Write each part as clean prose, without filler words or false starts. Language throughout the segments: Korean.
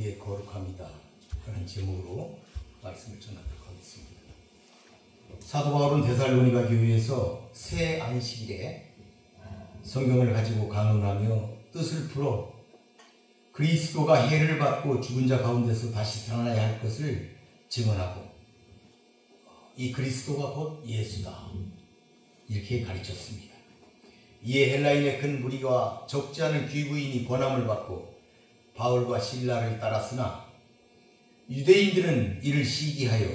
우리의 거룩함이다 하는 제목으로 말씀을 전하도록 하겠습니다. 사도 바울은 데살로니가 교회에서 새 안식일에 성경을 가지고 강론하며 뜻을 풀어 그리스도가 해를 받고 죽은 자 가운데서 다시 살아나야 할 것을 증언하고 이 그리스도가 곧 예수다 이렇게 가르쳤습니다. 이에 헬라인의 큰 무리와 적지 않은 귀부인이 권함을 받고 바울과 실라를 따랐으나 유대인들은 이를 시기하여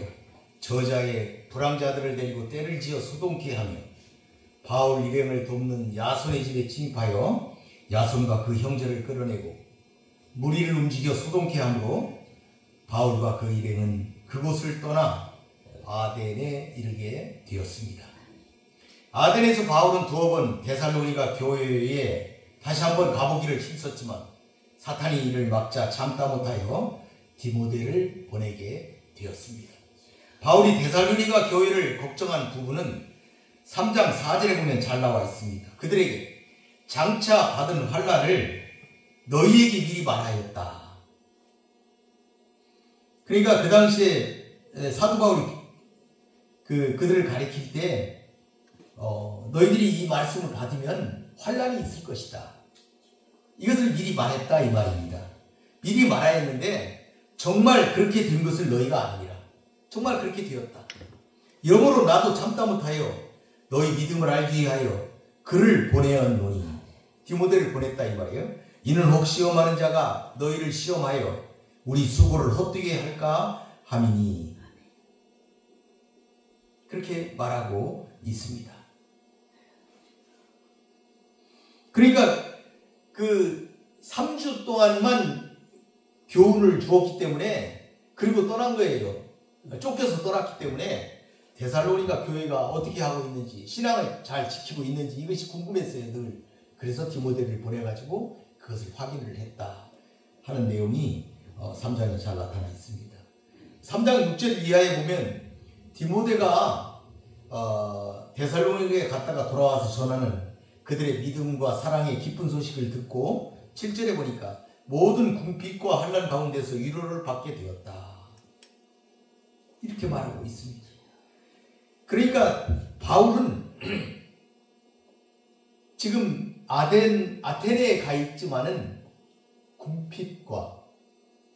저자의 불황자들을 데리고 때를 지어 소동케 하며 바울 일행을 돕는 야손의 집에 침입하여 야손과 그 형제를 끌어내고 무리를 움직여 소동케 함으로 바울과 그 일행은 그곳을 떠나 아덴에 이르게 되었습니다. 아덴에서 바울은 두어 번 데살로니가 교회에 다시 한번 가보기를 힘썼지만 사탄이 이를 막자 참다 못하여 디모데를 보내게 되었습니다. 바울이 데살로니가 교회를 걱정한 부분은 3장 4절에 보면 잘 나와 있습니다. 그들에게 장차 받은 환난을 너희에게 미리 말하였다. 그러니까 그 당시에 사도 바울이 그들을 가리킬 때 너희들이 이 말씀을 받으면 환난이 있을 것이다. 이것을 미리 말했다 이 말입니다. 미리 말하였는데 정말 그렇게 된 것을 너희가 아니라 정말 그렇게 되었다. 여러모로 나도 참다 못하여 너희 믿음을 알기 위하여 그를 보내었노니 디모데를 보냈다 이 말이에요. 이는 혹 시험하는 자가 너희를 시험하여 우리 수고를 헛되게 할까 함이니 그렇게 말하고 있습니다. 그러니까 그 3주 동안만 교훈을 주었기 때문에 그리고 떠난 거예요. 쫓겨서 떠났기 때문에 데살로니가 교회가 어떻게 하고 있는지 신앙을 잘 지키고 있는지 이것이 궁금했어요. 늘. 그래서 디모데를 보내가지고 그것을 확인을 했다 하는 내용이 3장에 잘 나타나 있습니다. 3장 6절 이하에 보면 디모데가 데살로니가에 갔다가 돌아와서 전하는 그들의 믿음과 사랑의 기쁜 소식을 듣고 7절에 보니까 모든 궁핍과 환난 가운데서 위로를 받게 되었다. 이렇게 말하고 있습니다. 그러니까 바울은 지금 아테네에 가 있지만은 궁핍과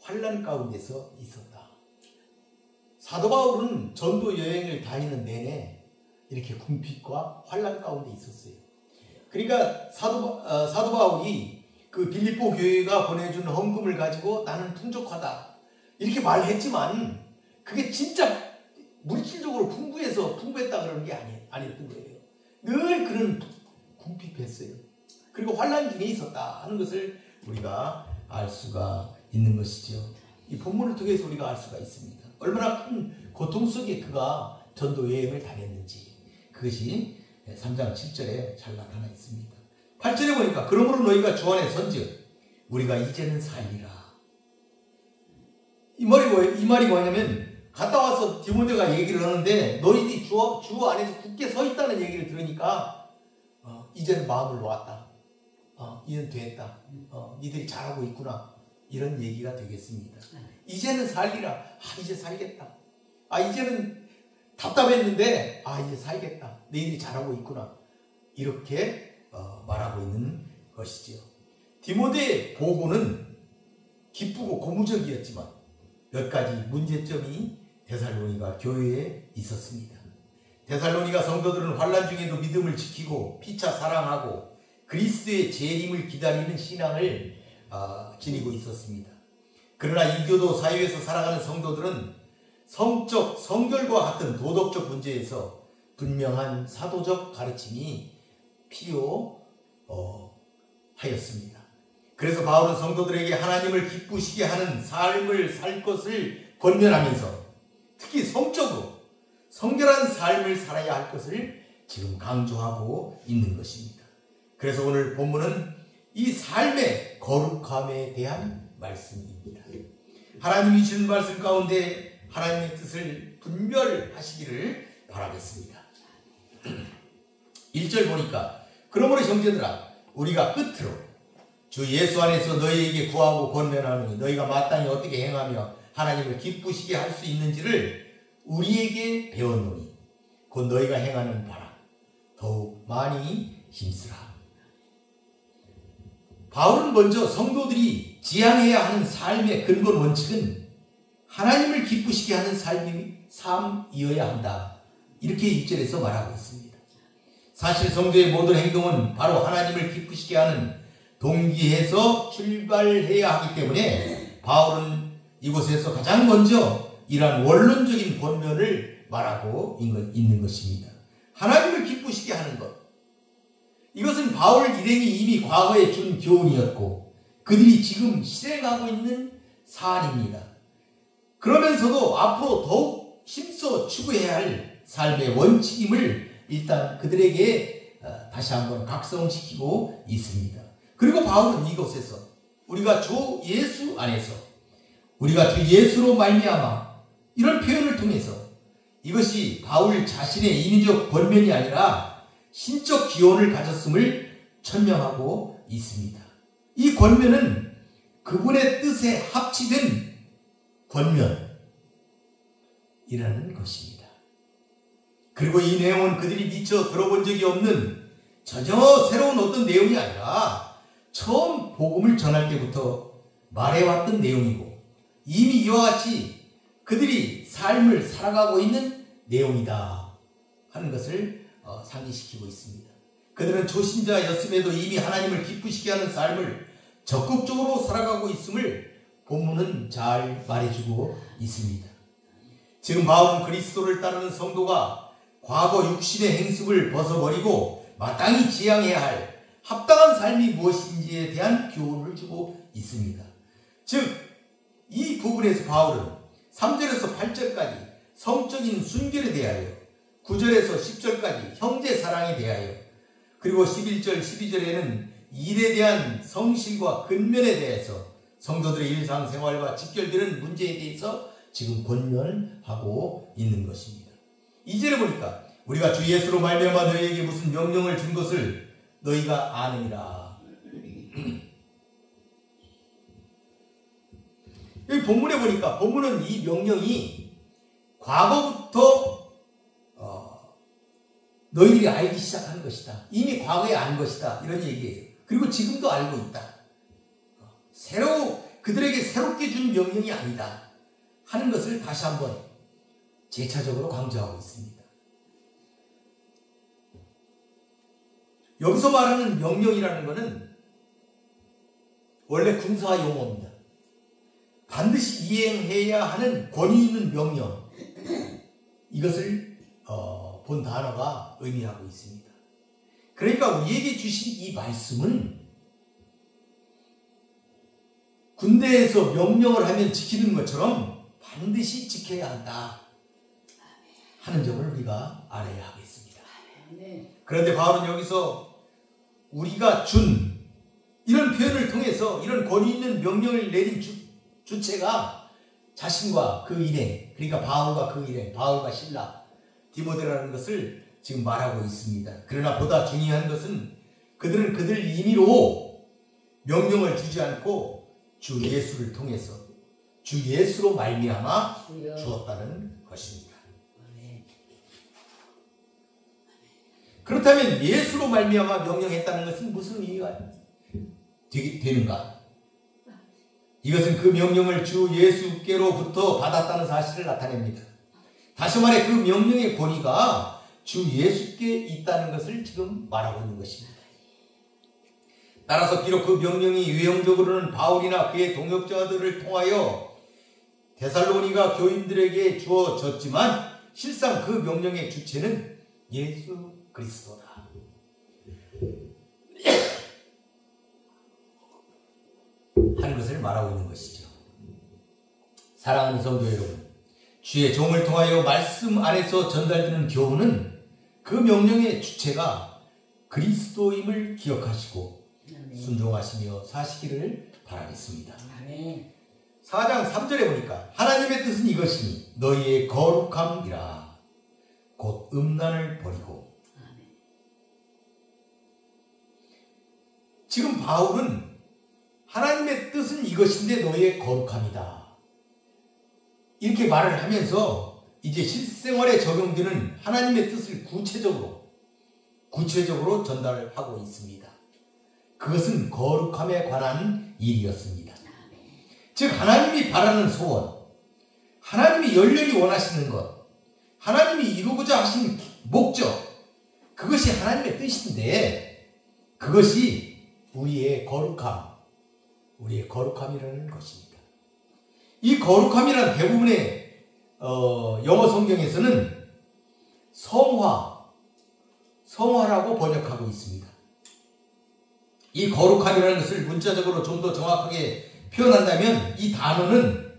환난 가운데서 있었다. 사도 바울은 전도 여행을 다니는 내내 이렇게 궁핍과 환난 가운데 있었어요. 그러니까 사도 바울이 그 빌립보 교회가 보내준 헌금을 가지고 나는 풍족하다 이렇게 말했지만 그게 진짜 물질적으로 풍부했다 그러는 게 아니었던 거예요. 늘 그런 궁핍했어요. 그리고 환난 중에 있었다 하는 것을 우리가 알 수가 있는 것이죠. 이 본문을 통해서 우리가 알 수가 있습니다. 얼마나 큰 고통 속에 그가 전도 여행을 다녔는지 그것이 3장 7절에 잘 나타나 있습니다. 8절에 보니까 그러므로 너희가 주 안에 선즉 우리가 이제는 살리라. 이 말이 뭐냐면 갔다 와서 디모데가 얘기를 하는데 너희들이 주 안에서 굳게 서 있다는 얘기를 들으니까 이제는 마음을 놓았다. 이제는 됐다. 니들이 잘하고 있구나. 이런 얘기가 되겠습니다. 이제는 살리라. 이제 살겠다. 이제는 답답했는데 이제 살겠다. 너희들이 잘하고 있구나. 이렇게 말하고 있는 것이지요. 디모데의 보고는 기쁘고 고무적이었지만 몇 가지 문제점이 데살로니가 교회에 있었습니다. 데살로니가 성도들은 환난 중에도 믿음을 지키고 피차 사랑하고 그리스도의 재림을 기다리는 신앙을 지니고 있었습니다. 그러나 이 교도 사회에서 살아가는 성도들은 성적, 성결과 같은 도덕적 문제에서 분명한 사도적 가르침이 필요하였습니다. 그래서 바울은 성도들에게 하나님을 기쁘시게 하는 삶을 살 것을 권면하면서 특히 성적으로 성결한 삶을 살아야 할 것을 지금 강조하고 있는 것입니다. 그래서 오늘 본문은 이 삶의 거룩함에 대한 말씀입니다. 하나님이 주신 말씀 가운데 하나님의 뜻을 분별하시기를 바라겠습니다. 1절 보니까 그러므로 형제들아 우리가 끝으로 주 예수 안에서 너희에게 구하고 권면하노니 너희가 마땅히 어떻게 행하며 하나님을 기쁘시게 할 수 있는지를 우리에게 배웠노니 곧 너희가 행하는 바라 더욱 많이 힘쓰라. 바울은 먼저 성도들이 지향해야 하는 삶의 근본 원칙은 하나님을 기쁘시게 하는 삶이어야 한다. 이렇게 1절에서 말하고 있습니다. 사실 성도의 모든 행동은 바로 하나님을 기쁘시게 하는 동기에서 출발해야 하기 때문에 바울은 이곳에서 가장 먼저 이러한 원론적인 권면을 말하고 있는 것입니다. 하나님을 기쁘시게 하는 것. 이것은 바울 일행이 이미 과거에 준 교훈이었고 그들이 지금 실행하고 있는 사안입니다. 그러면서도 앞으로 더욱 힘써 추구해야 할 삶의 원칙임을 일단 그들에게 다시 한번 각성시키고 있습니다. 그리고 바울은 이곳에서 우리가 주 예수 안에서 우리가 주 예수로 말미암아 이런 표현을 통해서 이것이 바울 자신의 인위적 권면이 아니라 신적 기원을 가졌음을 천명하고 있습니다. 이 권면은 그분의 뜻에 합치된 권면이라는 것입니다. 그리고 이 내용은 그들이 미처 들어본 적이 없는 전혀 새로운 어떤 내용이 아니라 처음 복음을 전할 때부터 말해왔던 내용이고 이미 이와 같이 그들이 삶을 살아가고 있는 내용이다 하는 것을 상기시키고 있습니다. 그들은 초신자였음에도 이미 하나님을 기쁘시게 하는 삶을 적극적으로 살아가고 있음을 본문은 잘 말해주고 있습니다. 지금 바울은 그리스도를 따르는 성도가 과거 육신의 행습을 벗어버리고 마땅히 지향해야 할 합당한 삶이 무엇인지에 대한 교훈을 주고 있습니다. 즉 이 부분에서 바울은 3절에서 8절까지 성적인 순결에 대하여 9절에서 10절까지 형제 사랑에 대하여 그리고 11절 12절에는 일에 대한 성실과 근면에 대해서 성도들의 일상생활과 직결되는 문제에 대해서 지금 권면하고 있는 것입니다. 2절에 보니까 우리가 주 예수로 말미암아 너희에게 무슨 명령을 준 것을 너희가 아느니라. 여기 본문에 보니까 본문은 이 명령이 과거부터 너희들이 알기 시작한 것이다. 이미 과거에 안 것이다. 이런 얘기예요. 그리고 지금도 알고 있다. 그들에게 새롭게 준 명령이 아니다 하는 것을 다시 한번 재차적으로 강조하고 있습니다. 여기서 말하는 명령이라는 것은 원래 군사 용어입니다. 반드시 이행해야 하는 권위 있는 명령, 이것을 본 단어가 의미하고 있습니다. 그러니까 우리에게 주신 이 말씀은 군대에서 명령을 하면 지키는 것처럼 반드시 지켜야 한다 하는 점을 우리가 알아야 하겠습니다. 그런데 바울은 여기서 우리가 준 이런 표현을 통해서 이런 권위 있는 명령을 내린 주체가 자신과 그 일행, 그러니까 바울과 그 일행, 바울과 실라, 디모데라는 것을 지금 말하고 있습니다. 그러나 보다 중요한 것은 그들은 그들 임의로 명령을 주지 않고 주 예수를 통해서 주 예수로 말미암아 주었다는 것입니다. 그렇다면 예수로 말미암아 명령했다는 것은 무슨 의미가 되는가? 이것은 그 명령을 주 예수께로부터 받았다는 사실을 나타냅니다. 다시 말해 그 명령의 권위가 주 예수께 있다는 것을 지금 말하고 있는 것입니다. 따라서 비록 그 명령이 외형적으로는 바울이나 그의 동역자들을 통하여 데살로니가 교인들에게 주어졌지만 실상 그 명령의 주체는 예수 그리스도다 하는 것을 말하고 있는 것이죠. 사랑하는 성도 여러분, 주의 종을 통하여 말씀 안에서 전달되는 교훈은 그 명령의 주체가 그리스도임을 기억하시고 순종하시며 사시기를 바라겠습니다. 4장 3절에 보니까 하나님의 뜻은 이것이니 너희의 거룩함이라 곧 음란을 버리고. 지금 바울은 하나님의 뜻은 이것인데 너의 거룩함이다. 이렇게 말을 하면서 이제 실생활에 적용되는 하나님의 뜻을 구체적으로 전달하고 있습니다. 그것은 거룩함에 관한 일이었습니다. 즉 하나님이 바라는 소원, 하나님이 열렬히 원하시는 것, 하나님이 이루고자 하신 목적, 그것이 하나님의 뜻인데 그것이 우리의 거룩함이라는 것입니다. 이 거룩함이란 대부분의 영어 성경에서는 성화라고 번역하고 있습니다. 이 거룩함이라는 것을 문자적으로 좀 더 정확하게 표현한다면 이 단어는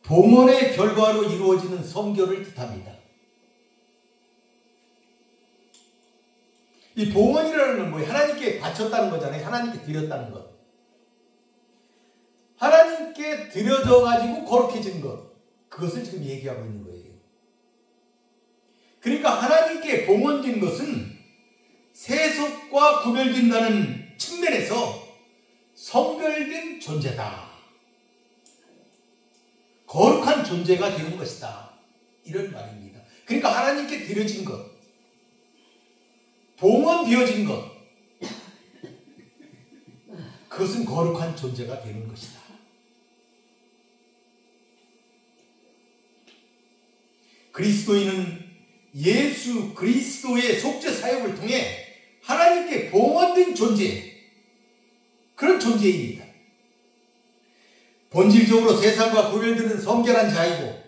봉헌의 결과로 이루어지는 성결을 뜻합니다. 이 봉헌이라는 건 뭐예요? 하나님께 바쳤다는 거잖아요. 하나님께 드렸다는 것. 하나님께 드려져 가지고 거룩해진 것. 그것을 지금 얘기하고 있는 거예요. 그러니까 하나님께 봉헌된 것은 세속과 구별된다는 측면에서 성별된 존재다. 거룩한 존재가 되는 것이다. 이런 말입니다. 그러니까 하나님께 드려진 것, 봉헌 되어진 것, 그것은 거룩한 존재가 되는 것이다. 그리스도인은 예수 그리스도의 속죄 사역을 통해 하나님께 봉헌된 존재, 그런 존재입니다. 본질적으로 세상과 구별되는 성결한 자이고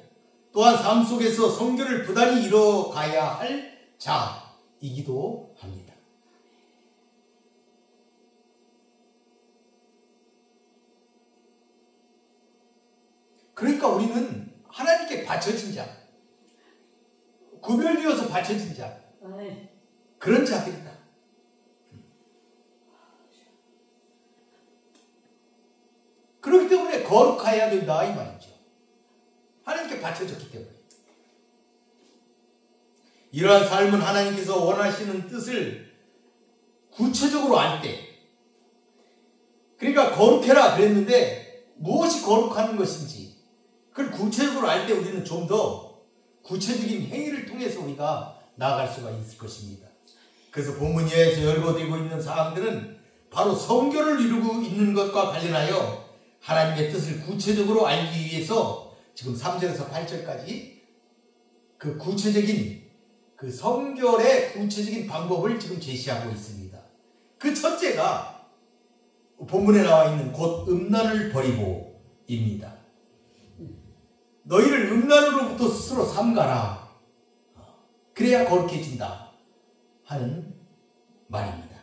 또한 삶 속에서 성결을 부단히 이뤄가야 할 자이기도 합니다. 그러니까 우리는 하나님께 바쳐진 자, 구별되어서 바쳐진 자, 그런 자들이다. 그렇기 때문에 거룩해야 된다 이 말이죠. 하나님께 바쳐졌기 때문에. 이러한 삶은 하나님께서 원하시는 뜻을 구체적으로 알 때, 그러니까 거룩해라 그랬는데 무엇이 거룩한 것인지 그걸 구체적으로 알 때 우리는 좀 더 구체적인 행위를 통해서 우리가 나아갈 수가 있을 것입니다. 그래서 본문 이하에서 열거되고 있는 사항들은 바로 성결을 이루고 있는 것과 관련하여 하나님의 뜻을 구체적으로 알기 위해서 지금 3절에서 8절까지 그 구체적인 그 성결의 구체적인 방법을 지금 제시하고 있습니다. 그 첫째가 본문에 나와 있는 곧 음란을 버리고입니다. 너희를 음란으로부터 스스로 삼가라. 그래야 거룩해진다 하는 말입니다.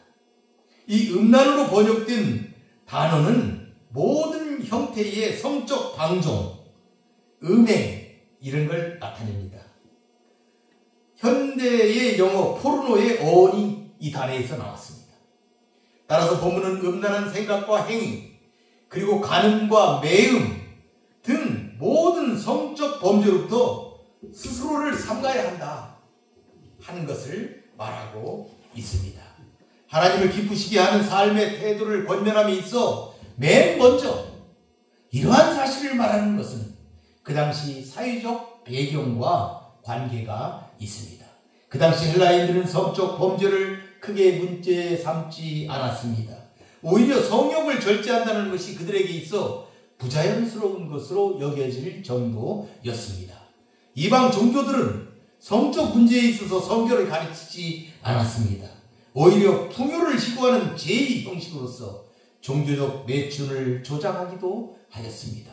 이 음란으로 번역된 단어는 모든 형태의 성적 방종, 음행 이런 걸 나타냅니다. 현대의 영어 포르노의 어원이 이 단어에서 나왔습니다. 따라서 본문은 음란한 생각과 행위, 그리고 간음과 매음 등 모든 성적 범죄로부터 스스로를 삼가야 한다 하는 것을 말하고 있습니다. 하나님을 기쁘시게 하는 삶의 태도를 권면함에 있어 맨 먼저 이러한 사실을 말하는 것은 그 당시 사회적 배경과 관계가 있습니다. 그 당시 헬라인들은 성적 범죄를 크게 문제 삼지 않았습니다. 오히려 성욕을 절제한다는 것이 그들에게 있어 부자연스러운 것으로 여겨질 정도였습니다. 이방 종교들은 성적 문제에 있어서 성결을 가르치지 않았습니다. 오히려 풍요를 시구하는 제2 형식으로서 종교적 매춘을 조장하기도 하였습니다.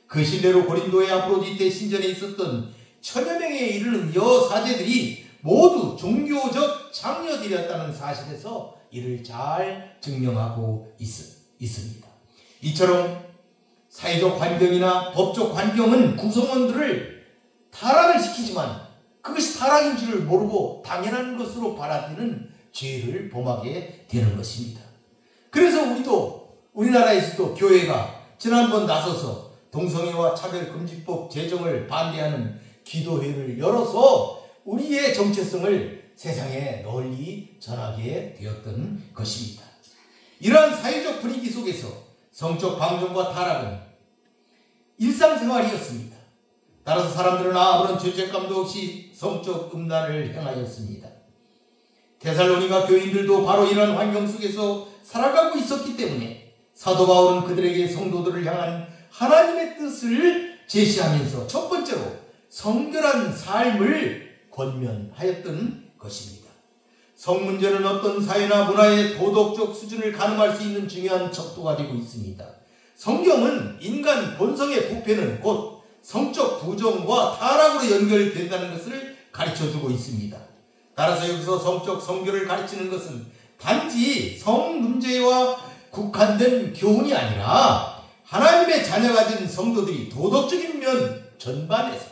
그 신뢰로 고린도의 아프로디테 신전에 있었던 천여 명에 이르는 여사제들이 모두 종교적 장녀들이었다는 사실에서 이를 잘 증명하고 있습니다. 이처럼 사회적 환경이나 법적 환경은 구성원들을 타락을 시키지만 그것이 타락인 줄을 모르고 당연한 것으로 받아들이는 죄를 범하게 되는 것입니다. 그래서 우리나라에서도 교회가 지난번 나서서 동성애와 차별금지법 제정을 반대하는 기도회를 열어서 우리의 정체성을 세상에 널리 전하게 되었던 것입니다. 이러한 사회적 분위기 속에서 성적 방종과 타락은 일상생활이었습니다. 따라서 사람들은 아무런 죄책감도 없이 성적 음란을 행하였습니다. 데살로니가 교인들도 바로 이러한 환경 속에서 살아가고 있었기 때문에 사도 바울은 그들에게 성도들을 향한 하나님의 뜻을 제시하면서 첫 번째로 성결한 삶을 권면하였던 것입니다. 성문제는 어떤 사회나 문화의 도덕적 수준을 가늠할 수 있는 중요한 척도가 되고 있습니다. 성경은 인간 본성의 부패는 곧 성적 부정과 타락으로 연결된다는 것을 가르쳐주고 있습니다. 따라서 여기서 성적 성결을 가르치는 것은 단지 성 문제와 국한된 교훈이 아니라 하나님의 자녀가 된 성도들이 도덕적인 면 전반에서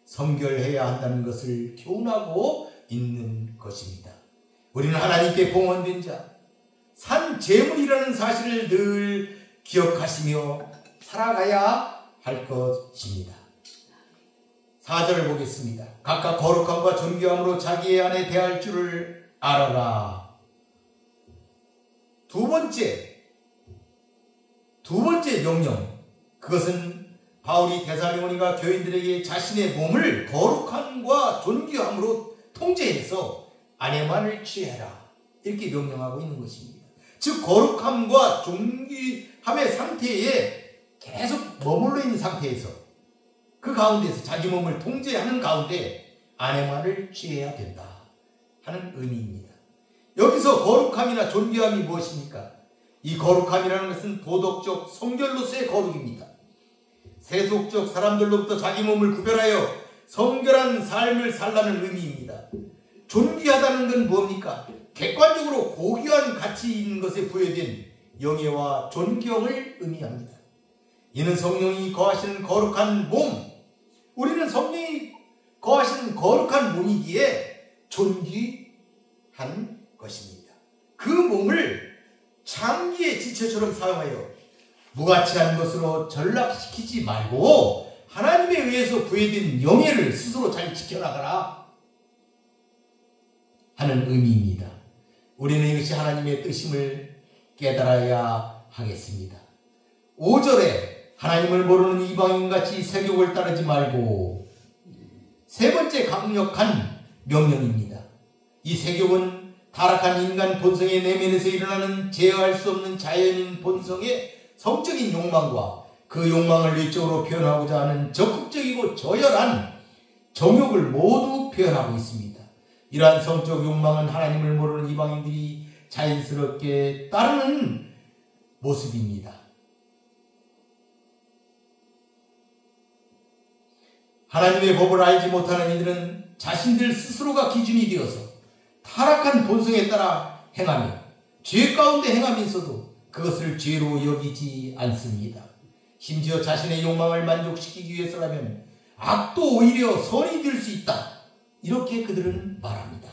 성결해야 한다는 것을 교훈하고 있는 것입니다. 우리는 하나님께 봉헌된 자, 산 제물이라는 사실을 늘 기억하시며 살아가야 할 것입니다. 4절을 보겠습니다. 각각 거룩함과 존귀함으로 자기의 안에 대할 줄을 알아라. 두 번째 명령, 그것은 바울이 데살로니가 교인들에게 자신의 몸을 거룩함과 존귀함으로 통제해서 안에만을 취해라, 이렇게 명령하고 있는 것입니다. 즉 거룩함과 존귀함의 상태에 계속 머물러 있는 상태에서 그 가운데서 자기 몸을 통제하는 가운데 안에만을 취해야 된다 하는 의미입니다. 여기서 거룩함이나 존귀함이 무엇입니까? 이 거룩함이라는 것은 도덕적 성결로서의 거룩입니다. 세속적 사람들로부터 자기 몸을 구별하여 성결한 삶을 살라는 의미입니다. 존귀하다는 건 뭡니까? 객관적으로 고귀한 가치 있는 것에 부여된 영예와 존경을 의미합니다. 이는 성령이 거하시는 거룩한 몸, 우리는 성령이 거하시는 거룩한 몸이기에 존귀한 것입니다. 그 몸을 장기의 지체처럼 사용하여 무가치한 것으로 전락시키지 말고 하나님에 의해서 부여된 영예를 스스로 잘 지켜나가라 하는 의미입니다. 우리는 이것이 하나님의 뜻임을 깨달아야 하겠습니다. 5절에 하나님을 모르는 이방인같이 세욕을 따르지 말고, 세 번째 강력한 명령입니다. 이 세욕은 타락한 인간 본성의 내면에서 일어나는 제어할 수 없는 자연인 본성의 성적인 욕망과 그 욕망을 외적으로 표현하고자 하는 적극적이고 저열한 정욕을 모두 표현하고 있습니다. 이러한 성적 욕망은 하나님을 모르는 이방인들이 자연스럽게 따르는 모습입니다. 하나님의 법을 알지 못하는 이들은 자신들 스스로가 기준이 되어서 타락한 본성에 따라 행하며 죄 가운데 행하면서도 그것을 죄로 여기지 않습니다. 심지어 자신의 욕망을 만족시키기 위해서라면 악도 오히려 선이 될 수 있다, 이렇게 그들은 말합니다.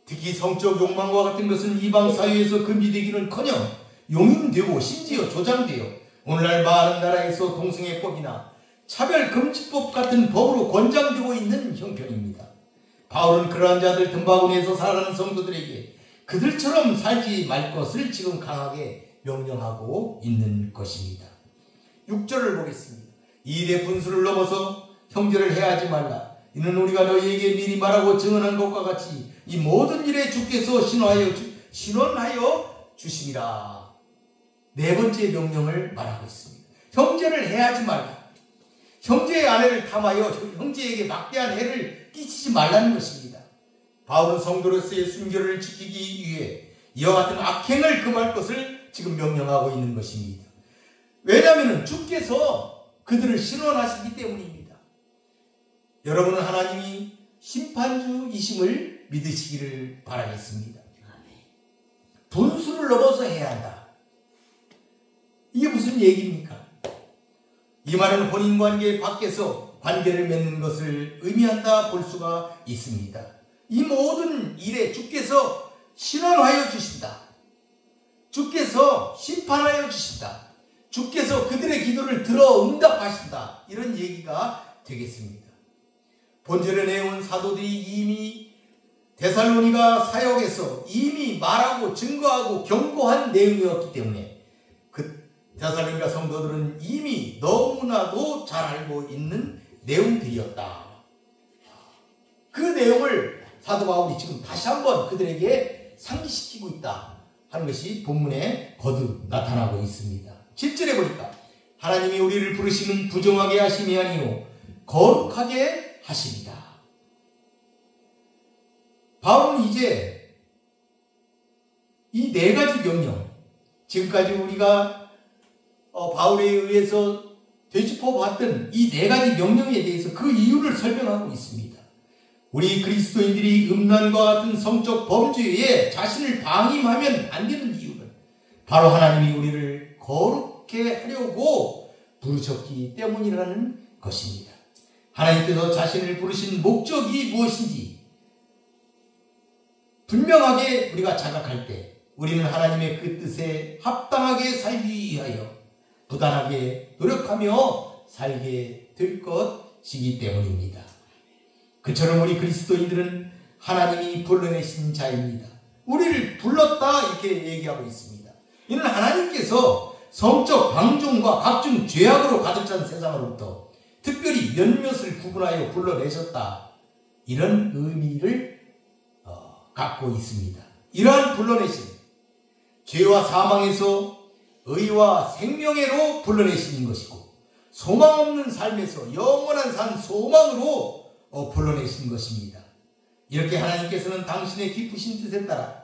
특히 성적 욕망과 같은 것은 이방 사회에서 금지되기는커녕 용인되고 심지어 조장되어 오늘날 많은 나라에서 동성애법이나 차별금지법 같은 법으로 권장되고 있는 형편입니다. 바울은 그러한 자들 틈바구니에서 살아가는 성도들에게 그들처럼 살지 말 것을 지금 강하게 명령하고 있는 것입니다. 6절을 보겠습니다. 이 일의 분수를 넘어서 형제를 해하지 말라. 이는 우리가 너희에게 미리 말하고 증언한 것과 같이 이 모든 일에 주께서 신원하여 주심이라. 네 번째 명령을 말하고 있습니다. 형제를 해하지 말라. 형제의 아내를 탐하여 형제에게 막대한 해를 끼치지 말라는 것입니다. 바울은 성도로서의 순결을 지키기 위해 이와 같은 악행을 금할 것을 지금 명령하고 있는 것입니다. 왜냐하면 주께서 그들을 신원하시기 때문입니다. 여러분은 하나님이 심판주이심을 믿으시기를 바라겠습니다. 분수를 넘어서 해야 한다. 이게 무슨 얘기입니까? 이 말은 혼인관계 밖에서 관계를 맺는 것을 의미한다 볼 수가 있습니다. 이 모든 일에 주께서 신원하여 주신다. 주께서 심판하여 주신다. 주께서 그들의 기도를 들어 응답하신다. 이런 얘기가 되겠습니다. 본절의 내용은 사도들이 이미 데살로니가 사역에서 이미 말하고 증거하고 경고한 내용이었기 때문에 그 데살로니가 성도들은 이미 너무나도 잘 알고 있는 내용들이었다. 그 내용을 사도 바울이 지금 다시 한번 그들에게 상기시키고 있다 하는 것이 본문에 거듭 나타나고 있습니다. 7절에 보니까 하나님이 우리를 부르심은 부정하게 하심이 아니요 거룩하게 하십니다. 바울은 이제 이 네 가지 명령, 지금까지 우리가 바울에 의해서 되짚어봤던 이 네 가지 명령에 대해서 그 이유를 설명하고 있습니다. 우리 그리스도인들이 음란과 같은 성적 범죄에 자신을 방임하면 안 되는 이유는 바로 하나님이 우리를 거룩해 하려고 부르셨기 때문이라는 것입니다. 하나님께서 자신을 부르신 목적이 무엇인지 분명하게 우리가 자각할 때 우리는 하나님의 그 뜻에 합당하게 살기 위하여 부단하게 노력하며 살게 될 것이기 때문입니다. 그처럼 우리 그리스도인들은 하나님이 불러내신 자입니다. 우리를 불렀다 이렇게 얘기하고 있습니다. 이는 하나님께서 성적 방종과 각종 죄악으로 가득 찬 세상으로부터 특별히 몇몇을 구분하여 불러내셨다. 이런 의미를 갖고 있습니다. 이러한 불러내심, 죄와 사망에서 의와 생명으로 불러내시는 것이고 소망 없는 삶에서 영원한 산 소망으로 불러내신 것입니다. 이렇게 하나님께서는 당신의 기쁘신 뜻에 따라